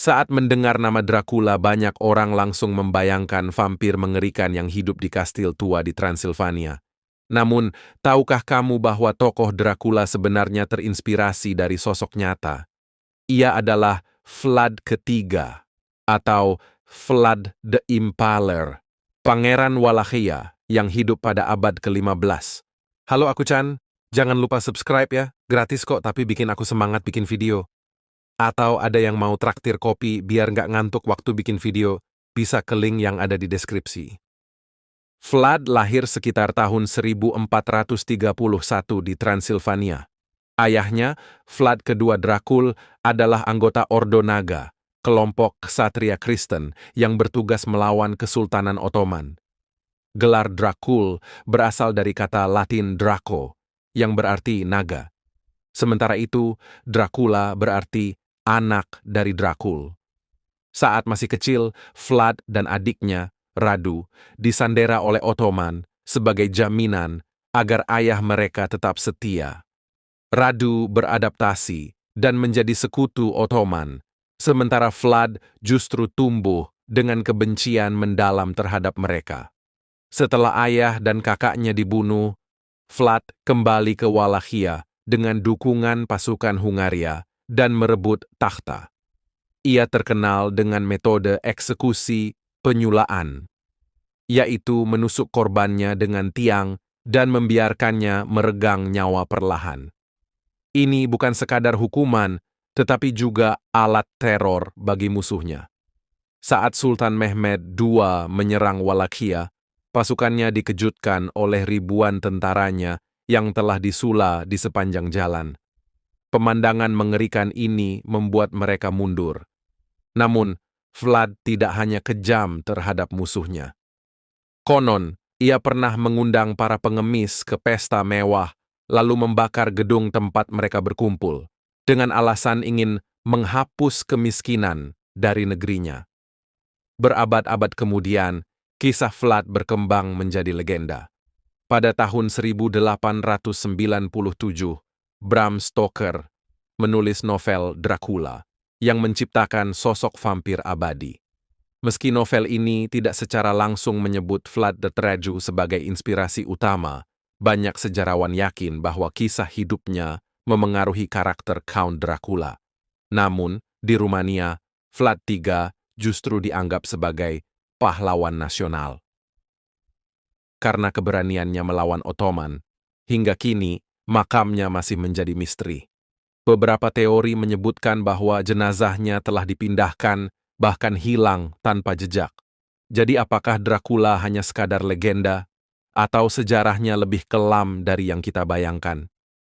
Saat mendengar nama Dracula, banyak orang langsung membayangkan vampir mengerikan yang hidup di kastil tua di Transilvania. Namun, tahukah kamu bahwa tokoh Dracula sebenarnya terinspirasi dari sosok nyata? Ia adalah Vlad ketiga, atau Vlad the Impaler, Pangeran Wallachia yang hidup pada abad ke-15. Halo, aku Chan. Jangan lupa subscribe ya, gratis kok tapi bikin aku semangat bikin video. Atau ada yang mau traktir kopi biar nggak ngantuk waktu bikin video, bisa ke link yang ada di deskripsi. Vlad lahir sekitar tahun 1431 di Transilvania. Ayahnya, Vlad kedua Dracul, adalah anggota Ordo Naga, kelompok ksatria Kristen yang bertugas melawan Kesultanan Ottoman. Gelar Dracul berasal dari kata Latin Draco, yang berarti naga. Sementara itu, Dracula berarti anak dari Dracul. Saat masih kecil, Vlad dan adiknya, Radu, disandera oleh Ottoman sebagai jaminan agar ayah mereka tetap setia. Radu beradaptasi dan menjadi sekutu Ottoman, sementara Vlad justru tumbuh dengan kebencian mendalam terhadap mereka. Setelah ayah dan kakaknya dibunuh, Vlad kembali ke Wallachia dengan dukungan pasukan Hungaria dan merebut takhta. Ia terkenal dengan metode eksekusi penyulaan, yaitu menusuk korbannya dengan tiang dan membiarkannya meregang nyawa perlahan. Ini bukan sekadar hukuman, tetapi juga alat teror bagi musuhnya. Saat Sultan Mehmed II menyerang Wallachia, pasukannya dikejutkan oleh ribuan tentaranya yang telah disula di sepanjang jalan. Pemandangan mengerikan ini membuat mereka mundur. Namun, Vlad tidak hanya kejam terhadap musuhnya. Konon, ia pernah mengundang para pengemis ke pesta mewah, lalu membakar gedung tempat mereka berkumpul, dengan alasan ingin menghapus kemiskinan dari negerinya. Berabad-abad kemudian, kisah Vlad berkembang menjadi legenda. Pada tahun 1897, Bram Stoker menulis novel Dracula yang menciptakan sosok vampir abadi. Meski novel ini tidak secara langsung menyebut Vlad the Traju sebagai inspirasi utama, banyak sejarawan yakin bahwa kisah hidupnya memengaruhi karakter Count Dracula. Namun, di Rumania, Vlad III justru dianggap sebagai pahlawan nasional. Karena keberaniannya melawan Ottoman, hingga kini makamnya masih menjadi misteri. Beberapa teori menyebutkan bahwa jenazahnya telah dipindahkan, bahkan hilang tanpa jejak. Jadi apakah Dracula hanya sekadar legenda, atau sejarahnya lebih kelam dari yang kita bayangkan?